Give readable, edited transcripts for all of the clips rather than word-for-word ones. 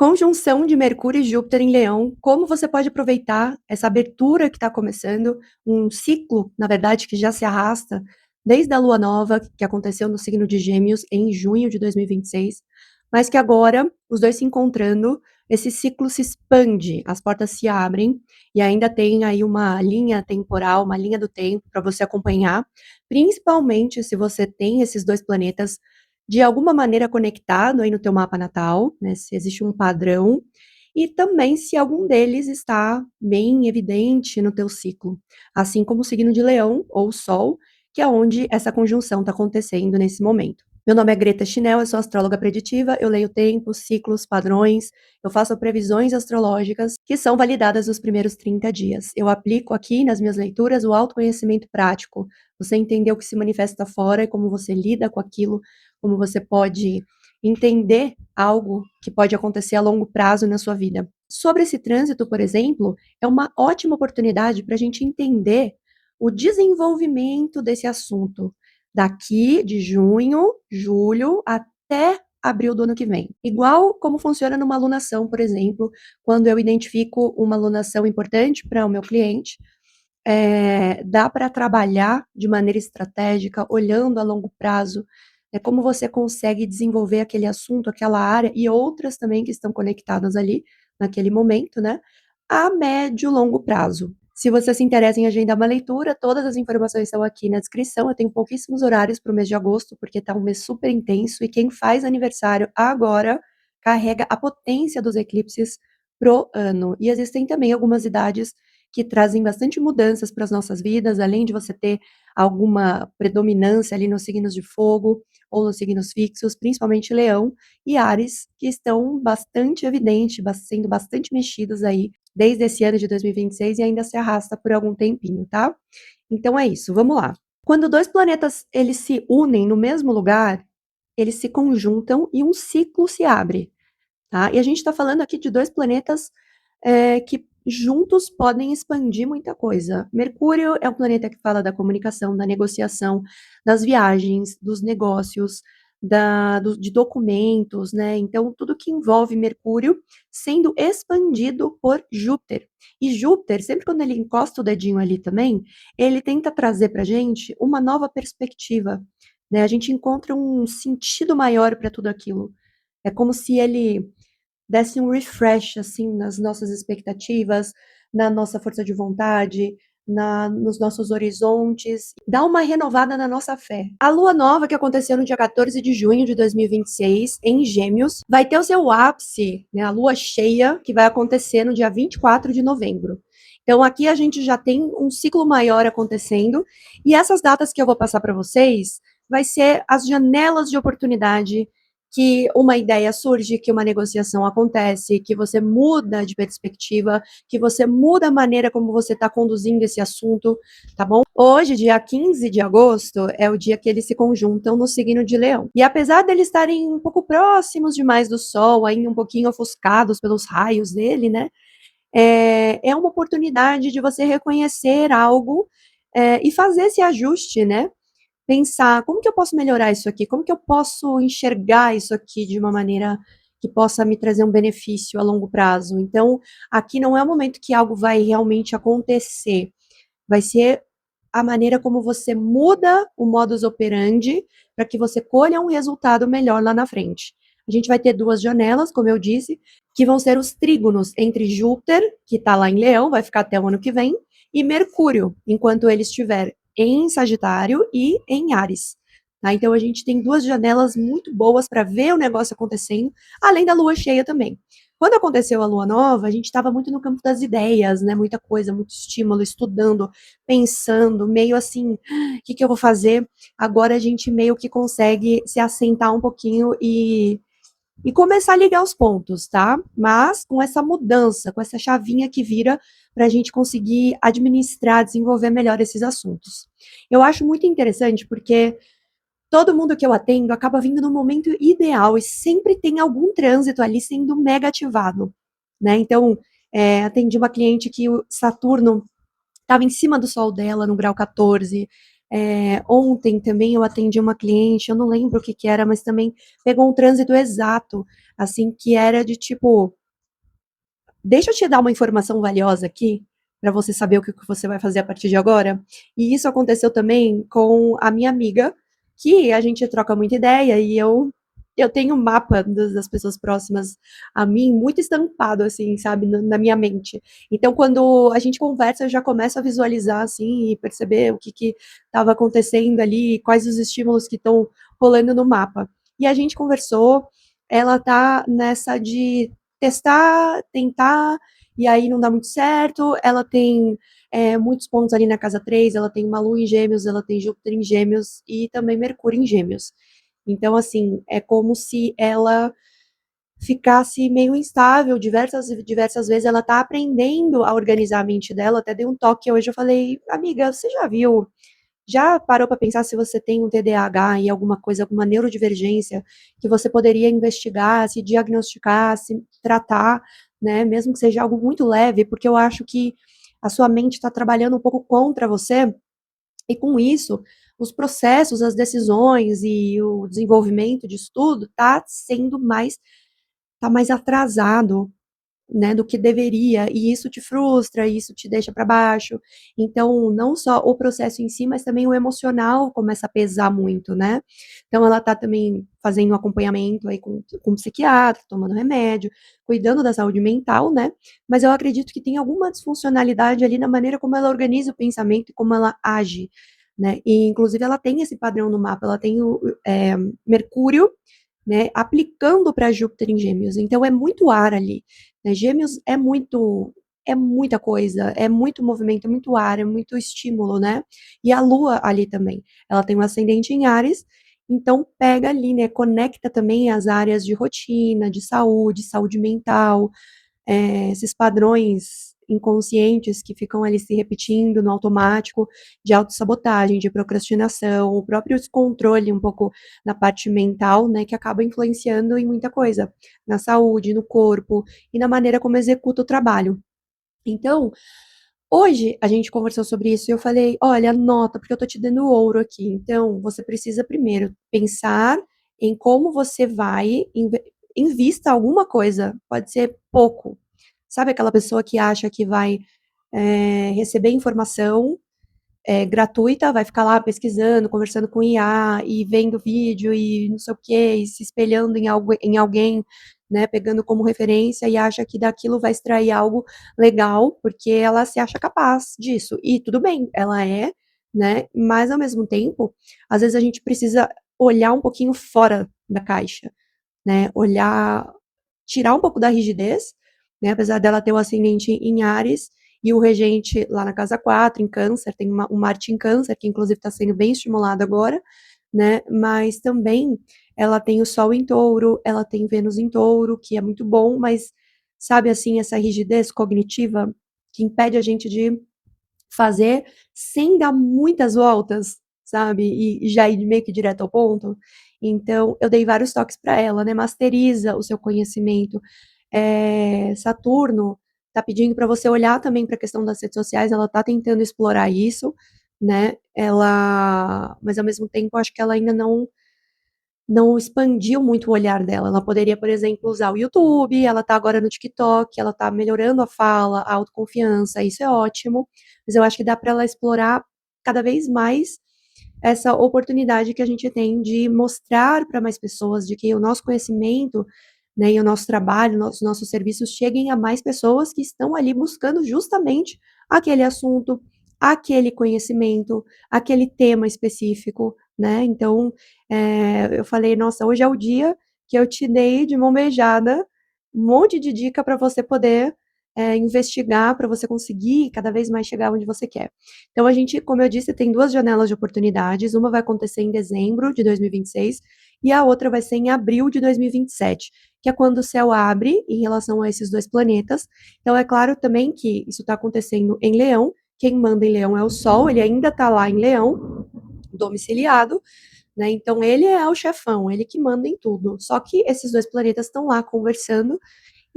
Conjunção de Mercúrio e Júpiter em Leão, como você pode aproveitar essa abertura que está começando, um ciclo, na verdade, que já se arrasta desde a lua nova, que aconteceu no signo de Gêmeos em junho de 2026, mas que agora, os dois se encontrando, esse ciclo se expande, as portas se abrem, e ainda tem aí uma linha temporal, uma linha do tempo para você acompanhar, principalmente se você tem esses dois planetas de alguma maneira conectado aí no teu mapa natal, né, se existe um padrão, e também se algum deles está bem evidente no teu ciclo, assim como o signo de Leão ou Sol, que é onde essa conjunção está acontecendo nesse momento. Meu nome é Greta Chinel, eu sou astróloga preditiva, eu leio tempos, ciclos, padrões, eu faço previsões astrológicas que são validadas nos primeiros 30 dias. Eu aplico aqui nas minhas leituras o autoconhecimento prático, você entender o que se manifesta fora e como você lida com aquilo, como você pode entender algo que pode acontecer a longo prazo na sua vida. Sobre esse trânsito, por exemplo, é uma ótima oportunidade para a gente entender o desenvolvimento desse assunto daqui de junho, julho até abril do ano que vem. Igual como funciona numa alunação, por exemplo, quando eu identifico uma alunação importante para o meu cliente, dá para trabalhar de maneira estratégica, olhando a longo prazo, como você consegue desenvolver aquele assunto, aquela área e outras também que estão conectadas ali naquele momento, né, a médio e longo prazo. Se você se interessa em agendar uma leitura, todas as informações estão aqui na descrição. Eu tenho pouquíssimos horários para o mês de agosto, porque está um mês super intenso, e quem faz aniversário agora carrega a potência dos eclipses pro ano. E existem também algumas idades que trazem bastante mudanças para as nossas vidas, além de você ter alguma predominância ali nos signos de fogo ou nos signos fixos, principalmente Leão e Áries, que estão bastante evidentes, sendo bastante mexidos aí desde esse ano de 2026 e ainda se arrasta por algum tempinho, tá? Então é isso, vamos lá. Quando dois planetas eles se unem no mesmo lugar, eles se conjuntam e um ciclo se abre, tá? E a gente está falando aqui de dois planetas que juntos podem expandir muita coisa. Mercúrio é um planeta que fala da comunicação, da negociação, das viagens, dos negócios, de documentos, né? Então, tudo que envolve Mercúrio sendo expandido por Júpiter. E Júpiter, sempre quando ele encosta o dedinho ali também, ele tenta trazer para a gente uma nova perspectiva, né? A gente encontra um sentido maior para tudo aquilo. É como se ele desse um refresh, assim, nas nossas expectativas, na nossa força de vontade, nos nossos horizontes, dá uma renovada na nossa fé. A lua nova, que aconteceu no dia 14 de junho de 2026, em Gêmeos, vai ter o seu ápice, né, a lua cheia, que vai acontecer no dia 24 de novembro. Então, aqui a gente já tem um ciclo maior acontecendo, e essas datas que eu vou passar para vocês vai ser as janelas de oportunidade que uma ideia surge, que uma negociação acontece, que você muda de perspectiva, que você muda a maneira como você está conduzindo esse assunto, tá bom? Hoje, dia 15 de agosto, é o dia que eles se conjuntam no signo de Leão. E apesar deles estarem um pouco próximos demais do Sol, ainda um pouquinho ofuscados pelos raios dele, né? É uma oportunidade de você reconhecer algo e fazer esse ajuste, né? Pensar como que eu posso melhorar isso aqui, como que eu posso enxergar isso aqui de uma maneira que possa me trazer um benefício a longo prazo. Então, aqui não é o momento que algo vai realmente acontecer, vai ser a maneira como você muda o modus operandi para que você colha um resultado melhor lá na frente. A gente vai ter duas janelas, como eu disse, que vão ser os trígonos entre Júpiter, que está lá em Leão, vai ficar até o ano que vem, e Mercúrio, enquanto ele estiver em Sagitário e em Áries. Tá? Então a gente tem duas janelas muito boas para ver o negócio acontecendo, além da lua cheia também. Quando aconteceu a lua nova, a gente estava muito no campo das ideias, né? Muita coisa, muito estímulo, estudando, pensando, meio assim, o que, que eu vou fazer? Agora a gente meio que consegue se assentar um pouquinho e começar a ligar os pontos, tá? Mas com essa mudança, com essa chavinha que vira para a gente conseguir administrar, desenvolver melhor esses assuntos. Eu acho muito interessante porque todo mundo que eu atendo acaba vindo no momento ideal e sempre tem algum trânsito ali sendo mega ativado, né? Então, atendi uma cliente que o Saturno estava em cima do Sol dela, no grau 14, Ontem também eu atendi uma cliente, eu não lembro o que que era, mas também pegou um trânsito exato, assim, que era de tipo, deixa eu te dar uma informação valiosa aqui, para você saber o que que você vai fazer a partir de agora. E isso aconteceu também com a minha amiga, que a gente troca muita ideia e eu tenho um mapa das pessoas próximas a mim muito estampado, assim, sabe, na minha mente. Então, quando a gente conversa, eu já começo a visualizar, assim, e perceber o que que estava acontecendo ali, quais os estímulos que estão rolando no mapa. E a gente conversou, ela tá nessa de testar, tentar, e aí não dá muito certo. Ela tem muitos pontos ali na casa 3, ela tem uma lua em gêmeos, ela tem Júpiter em gêmeos e também Mercúrio em gêmeos. Então, assim, é como se ela ficasse meio instável diversas vezes. Ela tá aprendendo a organizar a mente dela. Até dei um toque hoje, eu falei, amiga, você já parou para pensar se você tem um TDAH e alguma coisa, alguma neurodivergência que você poderia investigar, se diagnosticar, se tratar, né? Mesmo que seja algo muito leve, porque eu acho que a sua mente está trabalhando um pouco contra você, e com isso, os processos, as decisões e o desenvolvimento disso tudo tá mais atrasado, né, do que deveria, e isso te frustra, isso te deixa para baixo. Então, não só o processo em si, mas também o emocional começa a pesar muito, né? Então, ela tá também fazendo um acompanhamento aí com um psiquiatra, tomando remédio, cuidando da saúde mental, né? Mas eu acredito que tem alguma disfuncionalidade ali na maneira como ela organiza o pensamento e como ela age, né? E, inclusive, ela tem esse padrão no mapa, ela tem Mercúrio, né, aplicando para Júpiter em Gêmeos. Então é muito ar ali, né? Gêmeos é muita coisa, é muito movimento, é muito ar, é muito estímulo, né? E a Lua ali também, ela tem um ascendente em Áries, então pega ali, né? Conecta também as áreas de rotina, de saúde mental, esses padrões inconscientes que ficam ali se repetindo no automático, de autossabotagem, de procrastinação, o próprio descontrole um pouco na parte mental, né, que acaba influenciando em muita coisa, na saúde, no corpo e na maneira como executa o trabalho. Então, hoje a gente conversou sobre isso e eu falei: olha, anota, porque eu tô te dando ouro aqui. Então, você precisa primeiro pensar em como você vai, invista alguma coisa, pode ser pouco. Sabe aquela pessoa que acha que vai receber informação gratuita, vai ficar lá pesquisando, conversando com IA e vendo vídeo e não sei o quê, e se espelhando em alguém, né, pegando como referência e acha que daquilo vai extrair algo legal, porque ela se acha capaz disso. E tudo bem, ela é, né? Mas ao mesmo tempo, às vezes a gente precisa olhar um pouquinho fora da caixa, né? Olhar, tirar um pouco da rigidez, né? Apesar dela ter o ascendente em Áries e o regente lá na casa 4 em Câncer, tem um Marte em Câncer, que inclusive está sendo bem estimulado agora, né? Mas também ela tem o Sol em Touro, ela tem Vênus em Touro, que é muito bom, mas sabe assim, essa rigidez cognitiva que impede a gente de fazer sem dar muitas voltas, sabe? E já ir meio que direto ao ponto. Então, eu dei vários toques para ela, né? Masteriza o seu conhecimento. Saturno está pedindo para você olhar também para a questão das redes sociais, ela está tentando explorar isso, né? Mas ao mesmo tempo, acho que ela ainda não expandiu muito o olhar dela. Ela poderia, por exemplo, usar o YouTube, ela está agora no TikTok, ela está melhorando a fala, a autoconfiança, isso é ótimo, mas eu acho que dá para ela explorar cada vez mais essa oportunidade que a gente tem de mostrar para mais pessoas de que o nosso conhecimento, né, e o nosso trabalho, nossos serviços cheguem a mais pessoas que estão ali buscando justamente aquele assunto, aquele conhecimento, aquele tema específico, né? Então, eu falei, nossa, hoje é o dia que eu te dei de mão beijada um monte de dica para você poder investigar, para você conseguir cada vez mais chegar onde você quer. Então, a gente, como eu disse, tem duas janelas de oportunidades. Uma vai acontecer em dezembro de 2026 e a outra vai ser em abril de 2027, que é quando o céu abre em relação a esses dois planetas. Então, é claro também que isso está acontecendo em Leão. Quem manda em Leão é o Sol, ele ainda está lá em Leão, domiciliado, né? Então, ele é o chefão, ele que manda em tudo. Só que esses dois planetas estão lá conversando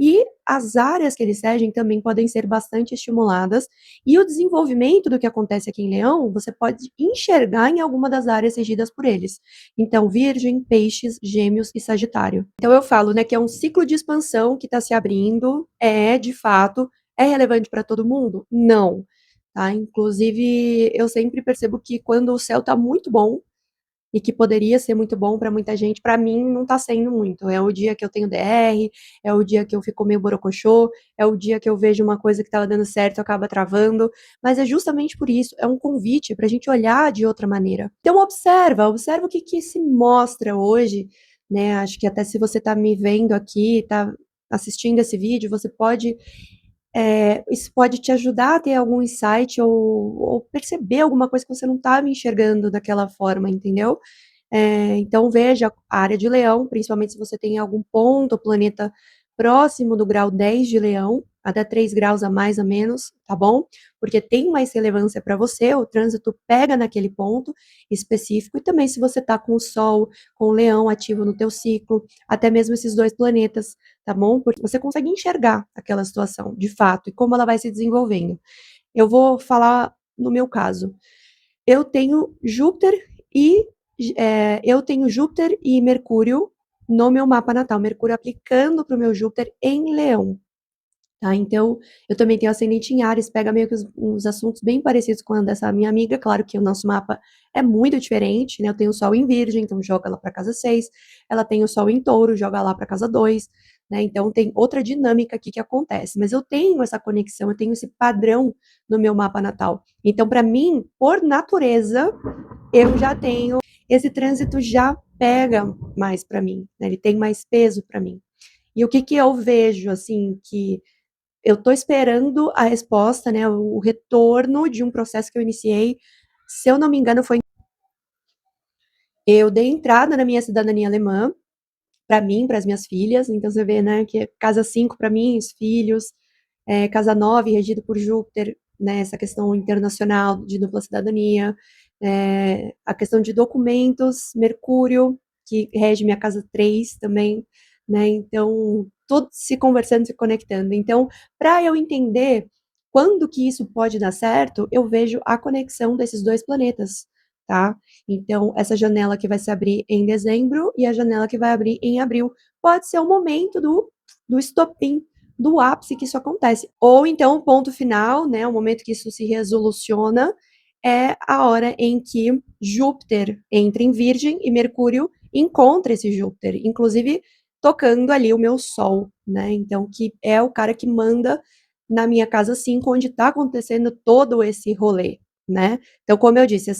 e as áreas que eles regem também podem ser bastante estimuladas, e o desenvolvimento do que acontece aqui em Leão, você pode enxergar em alguma das áreas regidas por eles. Então, Virgem, Peixes, Gêmeos e Sagitário. Então eu falo, né, que é um ciclo de expansão que está se abrindo, de fato, é relevante para todo mundo? Não, tá? Inclusive, eu sempre percebo que quando o céu está muito bom, e que poderia ser muito bom para muita gente, para mim não está sendo muito. É o dia que eu tenho DR, é o dia que eu fico meio borocochô, é o dia que eu vejo uma coisa que estava dando certo e acaba travando, mas é justamente por isso, é um convite para a gente olhar de outra maneira. Então observa o que que se mostra hoje, né? Acho que até se você está me vendo aqui, está assistindo esse vídeo, você pode isso pode te ajudar a ter algum insight ou perceber alguma coisa que você não estava enxergando daquela forma, entendeu? Então veja a área de Leão, principalmente se você tem algum ponto ou planeta próximo do grau 10 de Leão, até 3 graus a mais a menos, tá bom? Porque tem mais relevância para você, o trânsito pega naquele ponto específico, e também se você tá com o Sol, com o Leão ativo no teu ciclo, até mesmo esses dois planetas, tá bom? Porque você consegue enxergar aquela situação, de fato, e como ela vai se desenvolvendo. Eu vou falar no meu caso. Eu tenho Júpiter eu tenho Júpiter e Mercúrio no meu mapa natal, Mercúrio aplicando para o meu Júpiter em Leão, tá? Então, eu também tenho ascendente em Áries, pega meio que uns assuntos bem parecidos com a dessa minha amiga, claro que o nosso mapa é muito diferente, né? Eu tenho o Sol em Virgem, então joga ela para casa 6. Ela tem o Sol em Touro, joga lá para casa 2, né? Então tem outra dinâmica aqui que acontece, mas eu tenho essa conexão, eu tenho esse padrão no meu mapa natal. Então, para mim, por natureza, eu já tenho esse trânsito já pega mais para mim, né? Ele tem mais peso para mim. E o que que eu vejo assim que eu estou esperando a resposta, né, o retorno de um processo que eu iniciei, se eu não me engano, foi eu dei entrada na minha cidadania alemã, para mim, para as minhas filhas, então você vê, né, que é casa 5 para mim, os filhos, casa 9 regido por Júpiter, né, essa questão internacional de dupla cidadania, a questão de documentos, Mercúrio, que rege minha casa 3 também, né, então, tudo se conversando, se conectando. Então, para eu entender quando que isso pode dar certo, eu vejo a conexão desses dois planetas, tá? Então, essa janela que vai se abrir em dezembro e a janela que vai abrir em abril pode ser o momento do estopim, do ápice que isso acontece. Ou então, o ponto final, né, o momento que isso se resoluciona, é a hora em que Júpiter entra em Virgem e Mercúrio encontra esse Júpiter, inclusive tocando ali o meu Sol, né? Então, que é o cara que manda na minha casa 5, onde está acontecendo todo esse rolê, né? Então, como eu disse,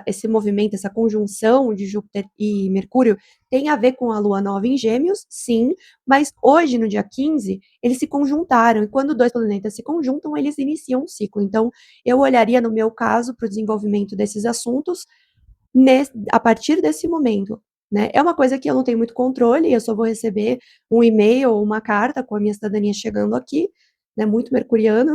esse movimento, essa conjunção de Júpiter e Mercúrio tem a ver com a Lua Nova em Gêmeos, sim, mas hoje, no dia 15, eles se conjuntaram, e quando dois planetas se conjuntam, eles iniciam um ciclo. Então, eu olharia, no meu caso, para o desenvolvimento desses assuntos a partir desse momento. Né? É uma coisa que eu não tenho muito controle, eu só vou receber um e-mail ou uma carta com a minha cidadania chegando aqui, né? Muito mercuriano,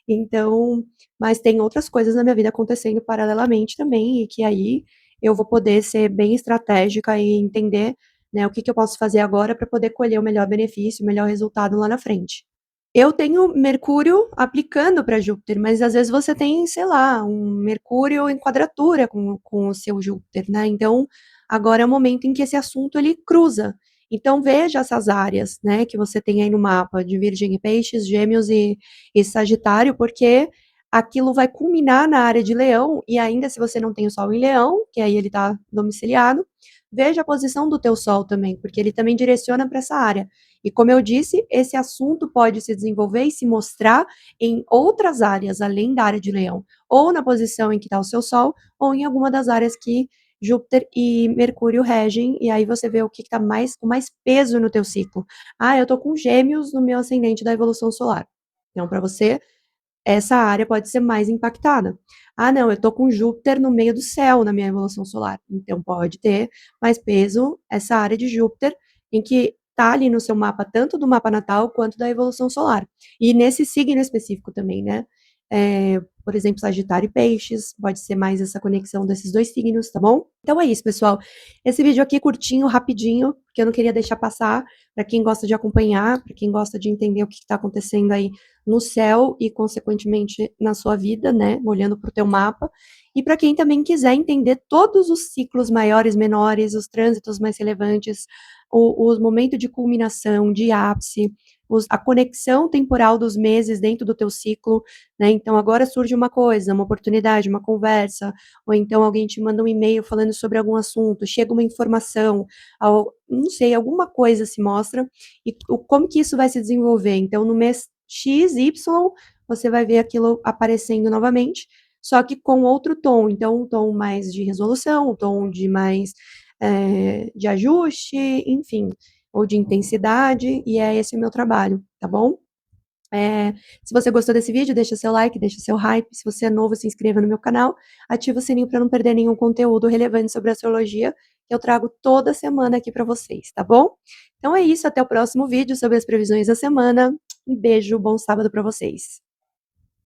então, mas tem outras coisas na minha vida acontecendo paralelamente também, e que aí eu vou poder ser bem estratégica e entender, né, o que que eu posso fazer agora para poder colher o melhor benefício, o melhor resultado lá na frente. Eu tenho Mercúrio aplicando para Júpiter, mas às vezes você tem, sei lá, um Mercúrio em quadratura com o seu Júpiter, né? Então, agora é o momento em que esse assunto ele cruza. Então, veja essas áreas, né, que você tem aí no mapa de Virgem e Peixes, Gêmeos e Sagitário, porque aquilo vai culminar na área de Leão, e ainda se você não tem o Sol em Leão, que aí ele está domiciliado, veja a posição do teu Sol também, porque ele também direciona para essa área. E como eu disse, esse assunto pode se desenvolver e se mostrar em outras áreas, além da área de Leão, ou na posição em que está o seu Sol, ou em alguma das áreas que Júpiter e Mercúrio regem, e aí você vê o que está mais, com mais peso no teu ciclo. Ah, eu estou com Gêmeos no meu ascendente da evolução solar. Então, para você, essa área pode ser mais impactada. Ah, não, eu estou com Júpiter no meio do céu na minha evolução solar. Então, pode ter mais peso essa área de Júpiter, em que está ali no seu mapa, tanto do mapa natal quanto da evolução solar. E nesse signo específico também, né? por exemplo, Sagitário e Peixes, pode ser mais essa conexão desses 2 signos, tá bom? Então é isso, pessoal. Esse vídeo aqui curtinho, rapidinho, porque eu não queria deixar passar, para quem gosta de acompanhar, para quem gosta de entender o que está acontecendo aí no céu e, consequentemente, na sua vida, né, olhando para o teu mapa. E para quem também quiser entender todos os ciclos maiores, menores, os trânsitos mais relevantes, o momento de culminação, de ápice, a conexão temporal dos meses dentro do teu ciclo, né? Então, agora surge uma coisa, uma oportunidade, uma conversa, ou então alguém te manda um e-mail falando sobre algum assunto, chega uma informação, não sei, alguma coisa se mostra, e como que isso vai se desenvolver. Então, no mês X, Y, você vai ver aquilo aparecendo novamente, só que com outro tom. Então, um tom mais de resolução, um tom de mais de ajuste, enfim, ou de intensidade, e é esse o meu trabalho, tá bom? Se você gostou desse vídeo, deixa seu like, deixa seu hype. Se você é novo, se inscreva no meu canal, ativa o sininho para não perder nenhum conteúdo relevante sobre astrologia que eu trago toda semana aqui para vocês, tá bom? Então é isso, até o próximo vídeo sobre as previsões da semana. Um beijo, bom sábado para vocês.